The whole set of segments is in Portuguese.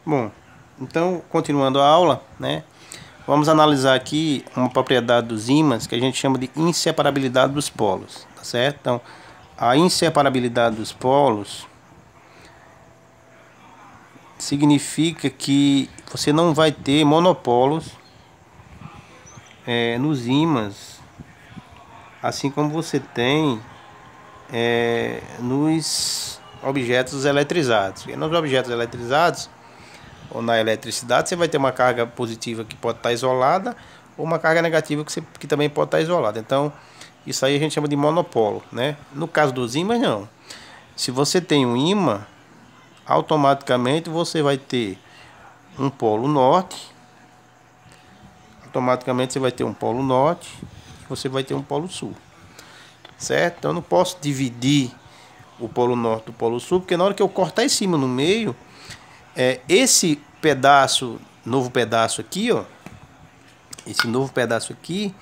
Bom, então, continuando a aula, né? Vamos analisar aqui uma propriedade dos ímãs que a gente chama de inseparabilidade dos polos, tá certo? Então, a inseparabilidade dos polos significa que você não vai ter monopolos nos ímãs, assim como você tem nos objetos eletrizados. E nos objetos eletrizados, ou na eletricidade, você vai ter uma carga positiva que pode estar isolada, ou uma carga negativa que também pode estar isolada. Então, isso aí a gente chama de monopolo, né? No caso dos ímãs, não. Se você tem um ímã, automaticamente você vai ter um polo norte, automaticamente você vai ter um polo norte, e você vai ter um polo sul, certo? Então eu não posso dividir o polo norte do polo sul, porque na hora que eu cortar esse ímã no meio, esse pedaço, novo pedaço aqui, ó, esse novo pedaço aqui,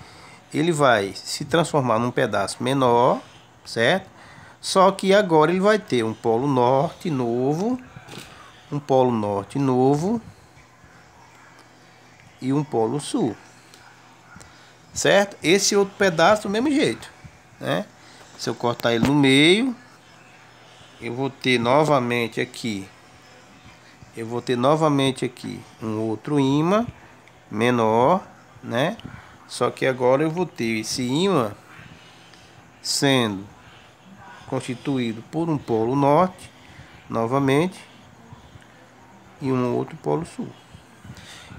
ele vai se transformar num pedaço menor, certo? Só que agora ele vai ter um polo norte novo, um polo norte novo e um polo sul, certo? Esse outro pedaço do mesmo jeito, né? Se eu cortar ele no meio, eu vou ter novamente aqui um outro ímã menor, né? Só que agora eu vou ter esse ímã sendo constituído por um polo norte novamente e um outro polo sul.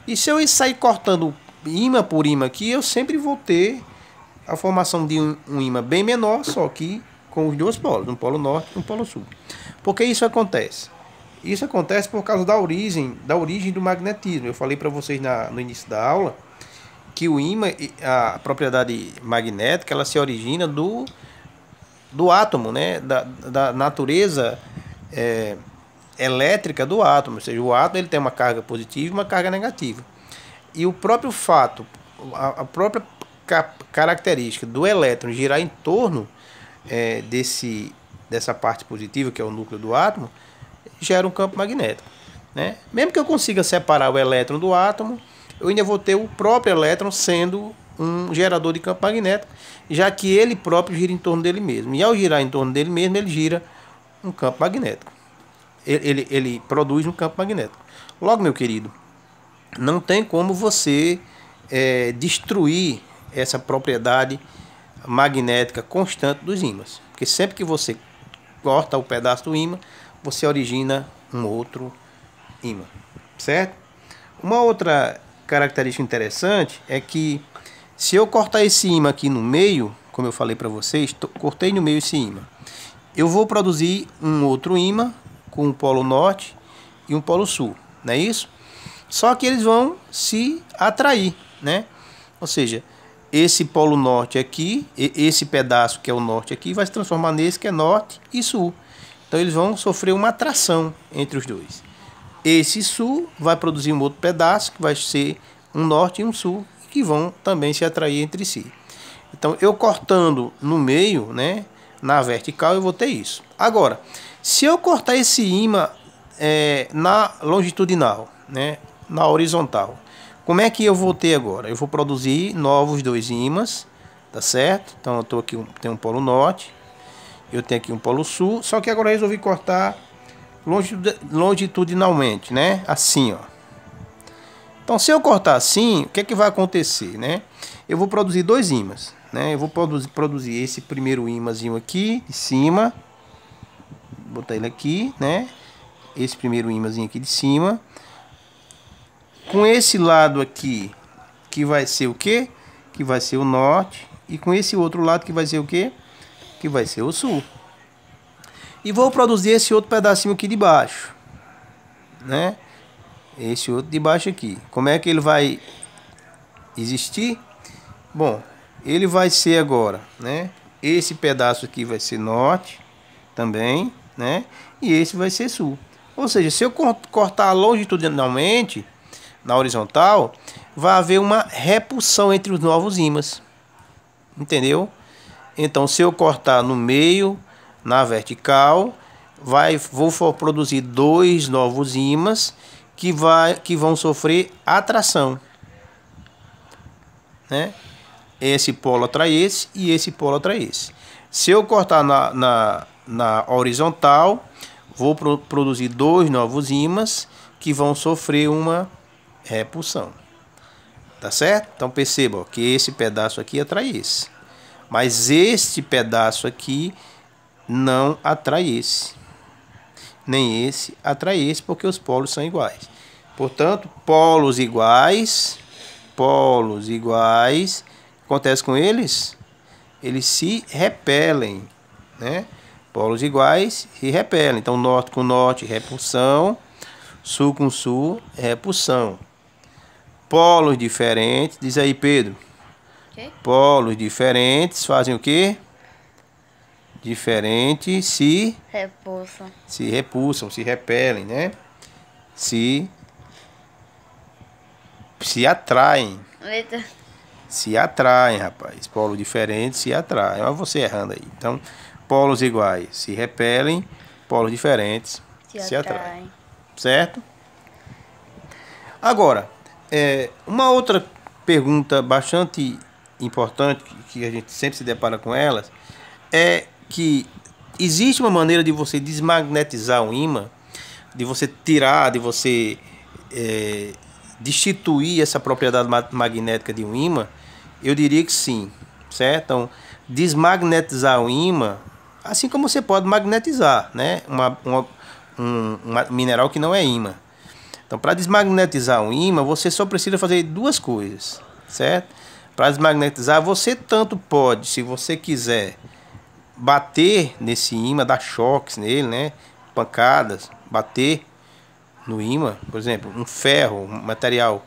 E se eu sair cortando ímã por ímã aqui, eu sempre vou ter a formação de um ímã bem menor, só que com os dois polos, um polo norte e um polo sul. Por que isso acontece? Isso acontece por causa da origem do magnetismo. Eu falei para vocês no início da aula que o ímã, a propriedade magnética, ela se origina do átomo, né? Da natureza elétrica do átomo. Ou seja, o átomo ele tem uma carga positiva e uma carga negativa. E o próprio fato, a própria característica do elétron girar em torno dessa parte positiva, que é o núcleo do átomo, gera um campo magnético, né? Mesmo que eu consiga separar o elétron do átomo, eu ainda vou ter o próprio elétron sendo um gerador de campo magnético, já que ele próprio gira em torno dele mesmo. E ao girar em torno dele mesmo, ele gira um campo magnético. Ele produz um campo magnético. Logo, meu querido, não tem como você destruir essa propriedade magnética constante dos ímãs. Porque sempre que você corta o pedaço do ímã, você origina um outro ímã, certo? Uma outra característica interessante é que se eu cortar esse ímã aqui no meio, como eu falei para vocês, cortei no meio esse ímã, eu vou produzir um outro ímã com um polo norte e um polo sul, não é isso? Só que eles vão se atrair, né? Ou seja, esse polo norte aqui, esse pedaço que é o norte aqui, vai se transformar nesse que é norte e sul. Então eles vão sofrer uma atração entre os dois. Esse sul vai produzir um outro pedaço, que vai ser um norte e um sul, que vão também se atrair entre si. Então eu cortando no meio, né, na vertical, eu vou ter isso. Agora, se eu cortar esse ímã na longitudinal, né, na horizontal, como é que eu vou ter agora? Eu vou produzir novos dois ímãs, tá certo? Então eu tô aqui, tem um polo norte, eu tenho aqui um polo sul, só que agora eu resolvi cortar longitudinalmente, né? Assim, ó. Então, se eu cortar assim, o que é que vai acontecer, né? Eu vou produzir dois ímãs, né? Eu vou produzir esse primeiro ímãzinho aqui de cima, vou botar ele aqui, né? Esse primeiro ímãzinho aqui de cima, com esse lado aqui, que vai ser o quê? Que vai ser o norte, e com esse outro lado que vai ser o quê? Que vai ser o sul. E vou produzir esse outro pedacinho aqui de baixo, né? Esse outro de baixo aqui. Como é que ele vai existir? Bom, ele vai ser agora, né? Esse pedaço aqui vai ser norte também, né? E esse vai ser sul. Ou seja, se eu cortar longitudinalmente, na horizontal, vai haver uma repulsão entre os novos ímãs. Entendeu? Então, se eu cortar no meio, na vertical, vou produzir dois novos ímãs que vão sofrer atração, né? Esse polo atrai esse e esse polo atrai esse. Se eu cortar na horizontal, vou produzir dois novos ímãs que vão sofrer uma repulsão. Tá certo? Então perceba, ó, que esse pedaço aqui atrai esse. Mas este pedaço aqui não atrai esse. Nem esse atrai esse, porque os polos são iguais. Portanto, polos iguais, acontece com eles? Eles se repelem, né? Polos iguais se repelem. Então, norte com norte, repulsão. Sul com sul, repulsão. Polos diferentes, diz aí, Pedro. Okay. Polos diferentes fazem o quê? Diferentes se repulsam, se repelem, né? Se atraem. Eita. Se atraem, rapaz. Polos diferentes se atraem. Olha você errando aí. Então, polos iguais se repelem, polos diferentes se atraem. Certo? Agora, uma outra pergunta bastante importante, que a gente sempre se depara com elas, é que existe uma maneira de você desmagnetizar um ímã, de você tirar, de você destituir essa propriedade magnética de um ímã? Eu diria que sim, certo? Então, desmagnetizar um ímã, assim como você pode magnetizar, né? Um mineral que não é ímã. Então, para desmagnetizar um ímã, você só precisa fazer duas coisas, certo? Para desmagnetizar, você tanto pode, se você quiser, bater nesse ímã, dar choques nele, né? Pancadas, bater no ímã, por exemplo, um ferro, um material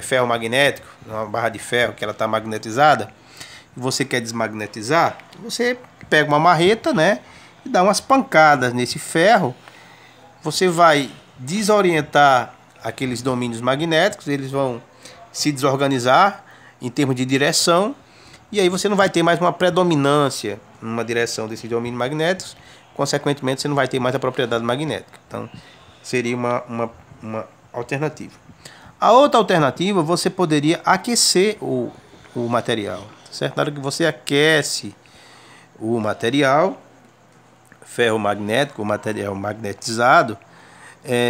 ferro magnético, uma barra de ferro que ela está magnetizada, e você quer desmagnetizar, você pega uma marreta, né? E dá umas pancadas nesse ferro, você vai desorientar aqueles domínios magnéticos, eles vão se desorganizar em termos de direção, e aí você não vai ter mais uma predominância numa direção desses domínios magnéticos, consequentemente você não vai ter mais a propriedade magnética. Então seria uma alternativa. A outra alternativa, você poderia aquecer o material, certo? Na hora que você aquece o material ferromagnético, o material magnetizado,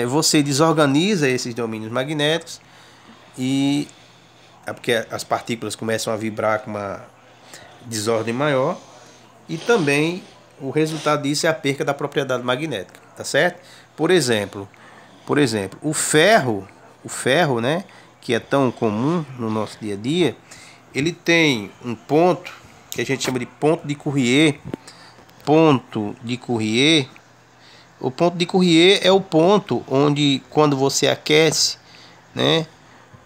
você desorganiza esses domínios magnéticos e porque as partículas começam a vibrar com uma desordem maior, e também o resultado disso é a perca da propriedade magnética, tá certo? Por exemplo, o ferro, né, que é tão comum no nosso dia a dia, ele tem um ponto que a gente chama de ponto de Courrier. O ponto de Courrier é o ponto onde, quando você aquece, né,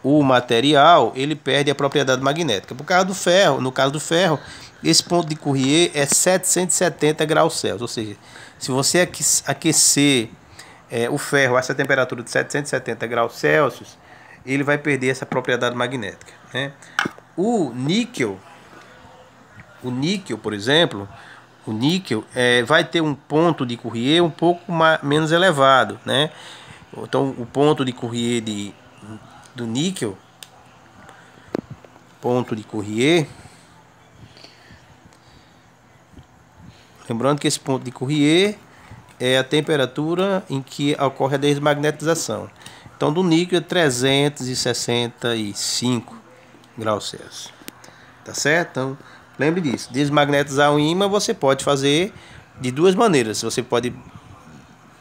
o material, ele perde a propriedade magnética. Por causa do ferro, no caso do ferro, esse ponto de Courrier é 770 graus Celsius. Ou seja, se você aquecer o ferro a essa temperatura de 770 graus Celsius, ele vai perder essa propriedade magnética, né? O níquel, por exemplo, vai ter um ponto de Courrier um pouco menos elevado, né? Então, o ponto de Courrier do níquel, lembrando que esse ponto de Courrier é a temperatura em que ocorre a desmagnetização. Então, do níquel é 365 graus Celsius. Tá certo? Então, lembre disso. Desmagnetizar um ímã você pode fazer de duas maneiras. Você pode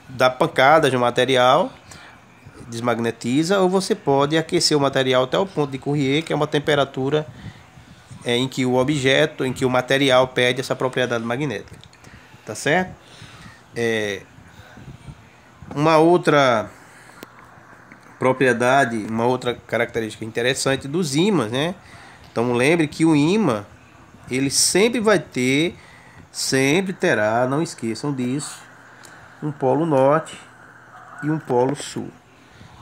dar pancadas no material, desmagnetiza, ou você pode aquecer o material até o ponto de Courrier, que é uma temperatura em que o material perde essa propriedade magnética. Tá certo? Uma outra propriedade, uma outra característica interessante dos ímãs, né? Então lembre que o ímã, ele sempre terá, não esqueçam disso, um polo norte e um polo sul,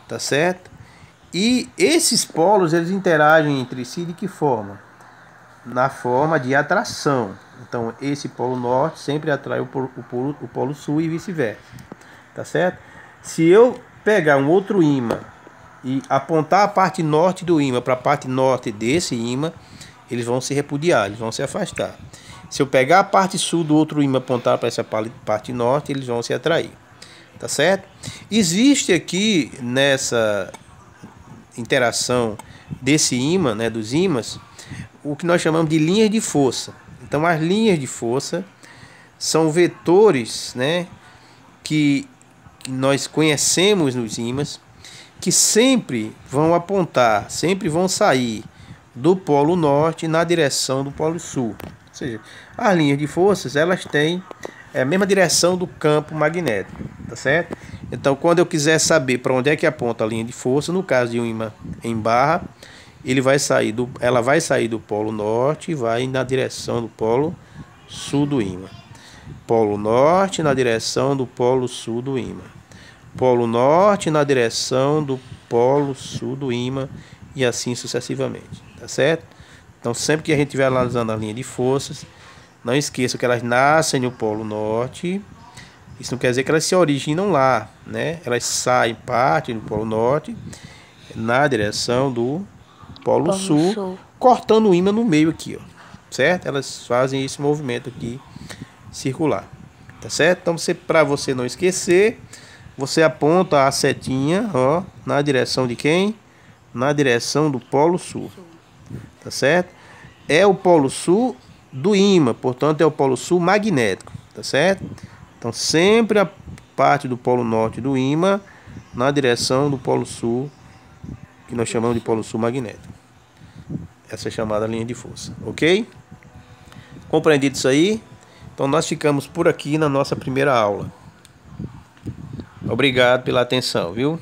tá certo? E esses polos, eles interagem entre si de que forma? Na forma de atração. Então esse polo norte sempre atrai o polo sul e vice-versa, tá certo? Se eu pegar um outro ímã e apontar a parte norte do ímã para a parte norte desse ímã, eles vão se repudiar, eles vão se afastar. Se eu pegar a parte sul do outro ímã e apontar para essa parte norte, eles vão se atrair. Tá certo? Existe aqui nessa interação desse ímã, né, dos ímãs, o que nós chamamos de linhas de força. Então, as linhas de força são vetores, né, que nós conhecemos nos ímãs, que sempre vão apontar, sempre vão sair do polo norte na direção do polo sul. Ou seja, as linhas de forças, elas têm a mesma direção do campo magnético, tá certo? Então, quando eu quiser saber para onde é que aponta a linha de força, no caso de um ímã em barra, ela vai sair do polo norte e vai na direção do polo sul do ímã. Polo norte na direção do polo sul do ímã. Polo norte na direção do polo sul do ímã e assim sucessivamente, tá certo? Então, sempre que a gente estiver analisando a linha de forças, não esqueça que elas nascem no polo norte. Isso não quer dizer que elas se originam lá, né? Elas saem, partem do polo norte na direção do polo sul, cortando o ímã no meio aqui, ó, certo? Elas fazem esse movimento aqui circular, tá certo? Então, para você não esquecer, você aponta a setinha, ó, na direção de quem? Na direção do polo sul, tá certo? É o polo sul do ímã, portanto é o polo sul magnético, tá certo? Então, sempre a parte do polo norte do ímã na direção do polo sul, que nós chamamos de polo sul magnético. Essa é chamada linha de força, ok? Compreendido isso aí? Então, nós ficamos por aqui na nossa primeira aula. Obrigado pela atenção, viu?